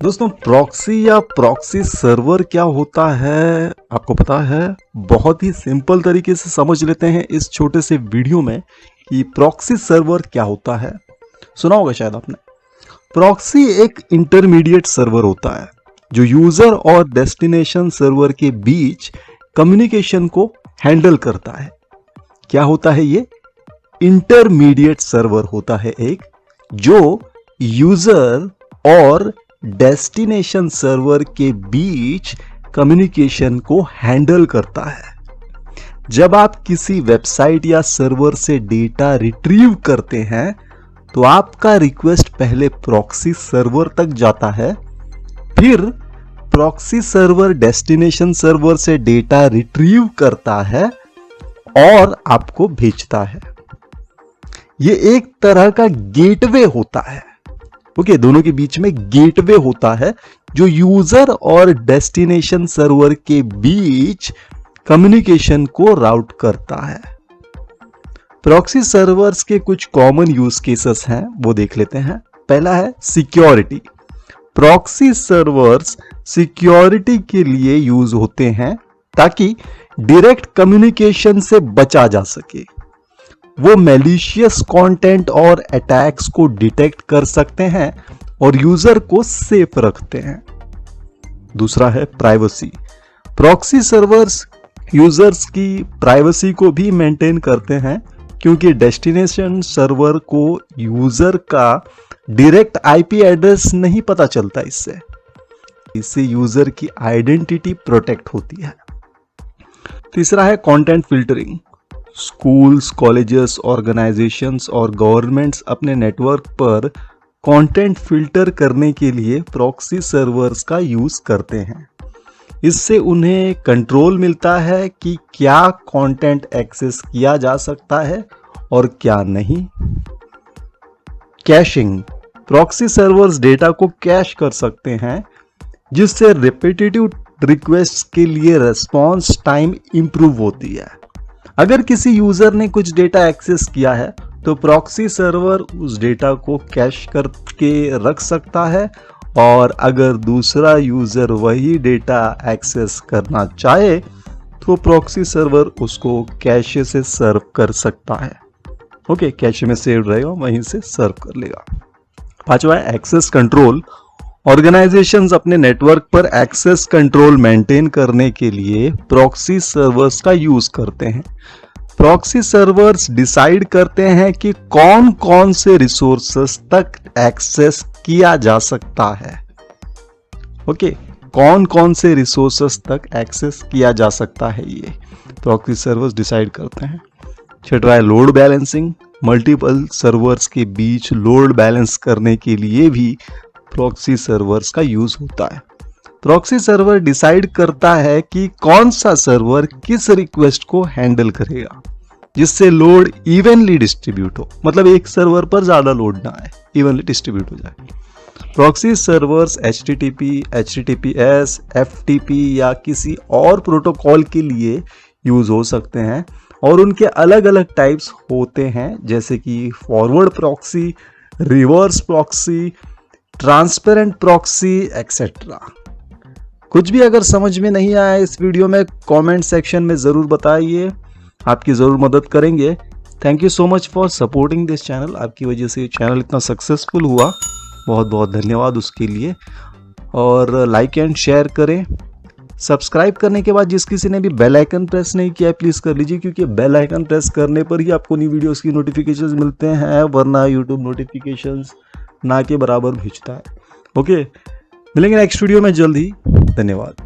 दोस्तों प्रॉक्सी या proxy server क्या होता है आपको पता है? बहुत ही सिंपल तरीके से समझ लेते हैं इस छोटे से वीडियो में कि प्रॉक्सी सर्वर क्या होता है। सुना होगा शायद आपने। प्रॉक्सी एक इंटरमीडिएट सर्वर होता है जो यूजर और डेस्टिनेशन सर्वर के बीच कम्युनिकेशन को हैंडल करता है। क्या होता है ये? इंटरमीडिएट सर्वर होता है एक जो यूजर और डेस्टिनेशन सर्वर के बीच कम्युनिकेशन को हैंडल करता है। जब आप किसी वेबसाइट या सर्वर से डेटा रिट्रीव करते हैं तो आपका रिक्वेस्ट पहले प्रॉक्सी सर्वर तक जाता है, फिर प्रॉक्सी सर्वर डेस्टिनेशन सर्वर से डेटा रिट्रीव करता है और आपको भेजता है। यह एक तरह का गेटवे होता है। ओके, दोनों के बीच में गेटवे होता है जो यूजर और डेस्टिनेशन सर्वर के बीच कम्युनिकेशन को राउट करता है। प्रॉक्सी सर्वर्स के कुछ कॉमन यूज केसेस हैं, वो देख लेते हैं। पहला है सिक्योरिटी। प्रॉक्सी सर्वर्स सिक्योरिटी के लिए यूज होते हैं ताकि डायरेक्ट कम्युनिकेशन से बचा जा सके। वो मैलिशियस कंटेंट और अटैक्स को डिटेक्ट कर सकते हैं और यूजर को सेफ रखते हैं। दूसरा है प्राइवेसी। प्रॉक्सी सर्वर्स यूजर्स की प्राइवेसी को भी मेंटेन करते हैं क्योंकि डेस्टिनेशन सर्वर को यूजर का डायरेक्ट आईपी एड्रेस नहीं पता चलता। इससे यूजर की आइडेंटिटी प्रोटेक्ट होती है। तीसरा है content filtering. Schools, colleges, organisations और गवर्नमेंट्स अपने नेटवर्क पर कंटेंट फिल्टर करने के लिए प्रॉक्सी सर्वर्स का यूज करते हैं। इससे उन्हें कंट्रोल मिलता है कि क्या कंटेंट एक्सेस किया जा सकता है और क्या नहीं। कैशिंग। प्रॉक्सी सर्वर्स डेटा को कैश कर सकते हैं जिससे रिपीटेटिव रिक्वेस्ट्स के लिए रेस्पॉन्स टाइम इंप्रूव होती है। अगर किसी यूजर ने कुछ डेटा एक्सेस किया है तो प्रॉक्सी सर्वर उस डेटा को कैश करके रख सकता है और अगर दूसरा यूजर वही डेटा एक्सेस करना चाहे तो प्रॉक्सी सर्वर उसको कैशे से सर्व कर सकता है। ओके, कैशे में सेव रहेगा, वहीं से सर्व कर लेगा। पांचवा है एक्सेस कंट्रोल। ऑर्गेनाइजेशंस अपने नेटवर्क पर एक्सेस कंट्रोल मेंटेन करने के लिए प्रॉक्सी सर्वर्स का यूज करते हैं। प्रॉक्सी सर्वर्स डिसाइड करते हैं कि कौन कौन से रिसोर्सेस तक एक्सेस किया जा सकता है। ओके, कौन कौन से रिसोर्सेस तक एक्सेस किया जा सकता है, ये प्रॉक्सी सर्वर्स डिसाइड करते हैं। छठवा है लोड बैलेंसिंग। मल्टीपल सर्वर्स के बीच लोड बैलेंस करने के लिए भी प्रॉक्सी सर्वर्स का यूज होता है। प्रॉक्सी सर्वर डिसाइड करता है कि कौन सा सर्वर किस रिक्वेस्ट को हैंडल करेगा जिससे लोड इवनली डिस्ट्रीब्यूट हो, मतलब एक सर्वर पर ज्यादा लोड ना आए, इवनली डिस्ट्रीब्यूट हो जाए। Proxy servers HTTP, HTTPS, FTP या किसी और प्रोटोकॉल के लिए यूज हो सकते हैं और उनके अलग अलग टाइप्स होते हैं जैसे कि forward proxy, reverse proxy, transparent proxy etcetera. कुछ भी अगर समझ में नहीं आया इस वीडियो में कमेंट सेक्शन में जरूर बताइए, आपकी जरूर मदद करेंगे। Thank you so much for supporting this channel. आपकी वजह से ये चैनल इतना सक्सेसफुल हुआ, बहुत बहुत धन्यवाद उसके लिए। और लाइक एंड शेयर करें। सब्सक्राइब करने के बाद जिस किसी ने भी बेल आइकन प्रेस नहीं किया है प्लीज कर लीजिए, क्योंकि बेल आइकन प्रेस करने पर ही आपको नई वीडियोस की नोटिफिकेशंस मिलते हैं, वरना यूट्यूब नोटिफिकेशंस ना के बराबर भेजता है। ओके, मिलेंगे नेक्स्ट वीडियो में जल्द ही। धन्यवाद।